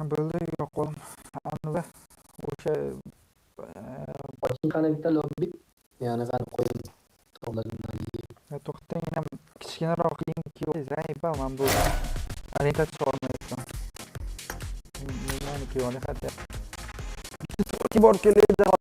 Bo'ldi, yo'q qo'lim. Anivi o'sha Oching qani bitta lobby. Yana qani qo'yib to'g'lagandan keyin. to'xtang, ham kichkinaroq link yo'q. Zaifа, men bu orientatsiya olmayapman. Nimani ko'yani xatya. Borib keladi.